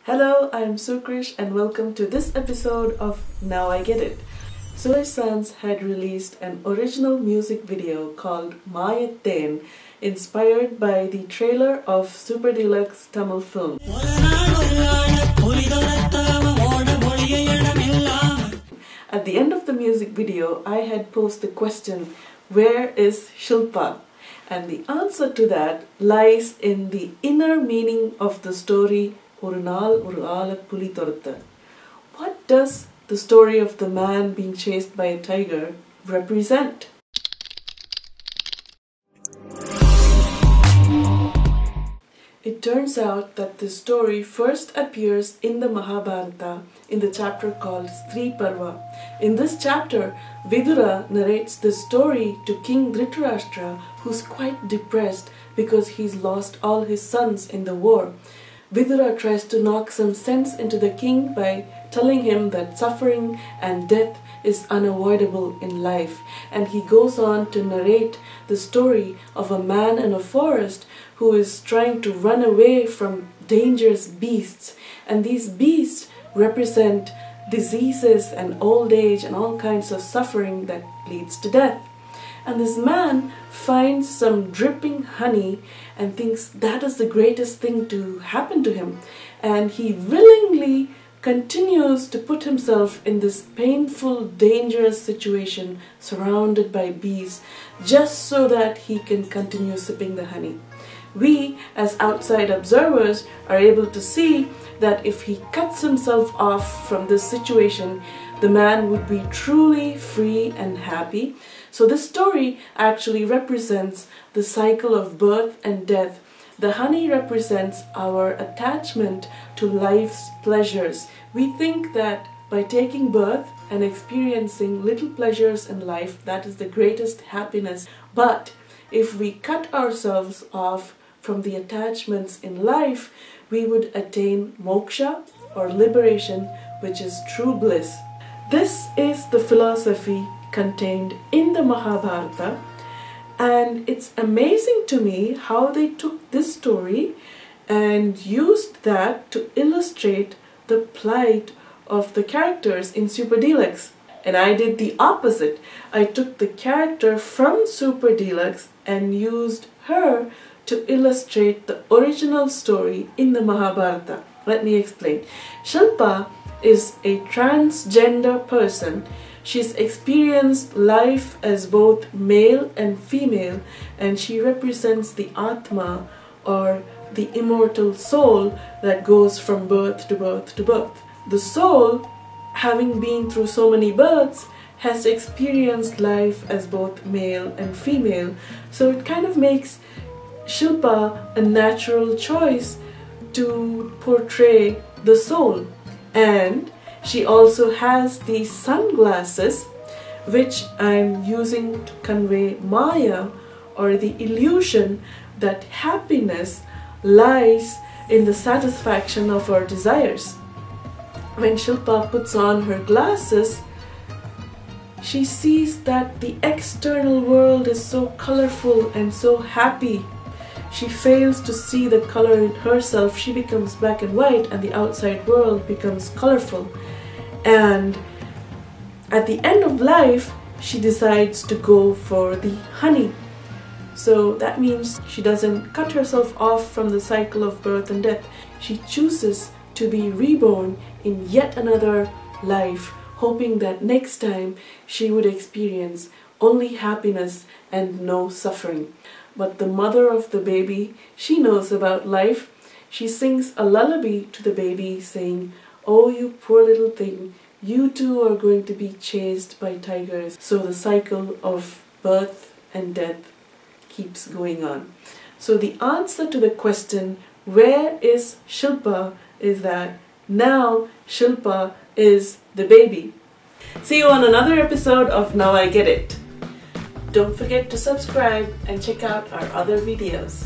Hello, I am Sukrish and welcome to this episode of Now I Get It. Suraj Sans had released an original music video called Mayatten, inspired by the trailer of Super Deluxe Tamil film. At the end of the music video, I had posed the question, where is Shilpa? And the answer to that lies in the inner meaning of the story Oru Naal Oru Aala Puli Thorutha. What does the story of the man being chased by a tiger represent? It turns out that this story first appears in the Mahabharata in the chapter called Stree Parva. In this chapter, Vidura narrates the story to King Dhritarashtra, who's quite depressed because he's lost all his sons in the war. Vidura tries to knock some sense into the king by telling him that suffering and death is unavoidable in life, and he goes on to narrate the story of a man in a forest who is trying to run away from dangerous beasts, and these beasts represent diseases and old age and all kinds of suffering that leads to death. And this man finds some dripping honey and thinks that is the greatest thing to happen to him, and he willingly continues to put himself in this painful, dangerous situation surrounded by bees just so that he can continue sipping the honey. We, as outside observers, are able to see that if he cuts himself off from this situation, the man would be truly free and happy. So this story actually represents the cycle of birth and death. The honey represents our attachment to life's pleasures. We think that by taking birth and experiencing little pleasures in life, that is the greatest happiness. But if we cut ourselves off from the attachments in life, we would attain moksha or liberation, which is true bliss. This is the philosophy contained in the Mahabharata, and it's amazing to me how they took this story and used that to illustrate the plight of the characters in Super Deluxe. And I did the opposite. I took the character from Super Deluxe and used her to illustrate the original story in the Mahabharata. Let me explain. Shilpa is a transgender person. She's experienced life as both male and female, and she represents the Atma, or the immortal soul that goes from birth to birth to birth. The soul, having been through so many births, has experienced life as both male and female. So it kind of makes Shilpa a natural choice to portray the soul. And she also has these sunglasses, which I'm using to convey Maya, or the illusion that happiness lies in the satisfaction of our desires. When Shilpa puts on her glasses, she sees that the external world is so colorful and so happy. She fails to see the color in herself. She becomes black and white, and the outside world becomes colorful. And at the end of life, she decides to go for the honey. So that means she doesn't cut herself off from the cycle of birth and death. She chooses to be reborn in yet another life, hoping that next time she would experience only happiness and no suffering. But the mother of the baby, she knows about life. She sings a lullaby to the baby saying, "Oh, you poor little thing, you too are going to be chased by tigers." So the cycle of birth and death keeps going on. So the answer to the question, where is Shilpa, is that now Shilpa is the baby. See you on another episode of Now I Get It. Don't forget to subscribe and check out our other videos.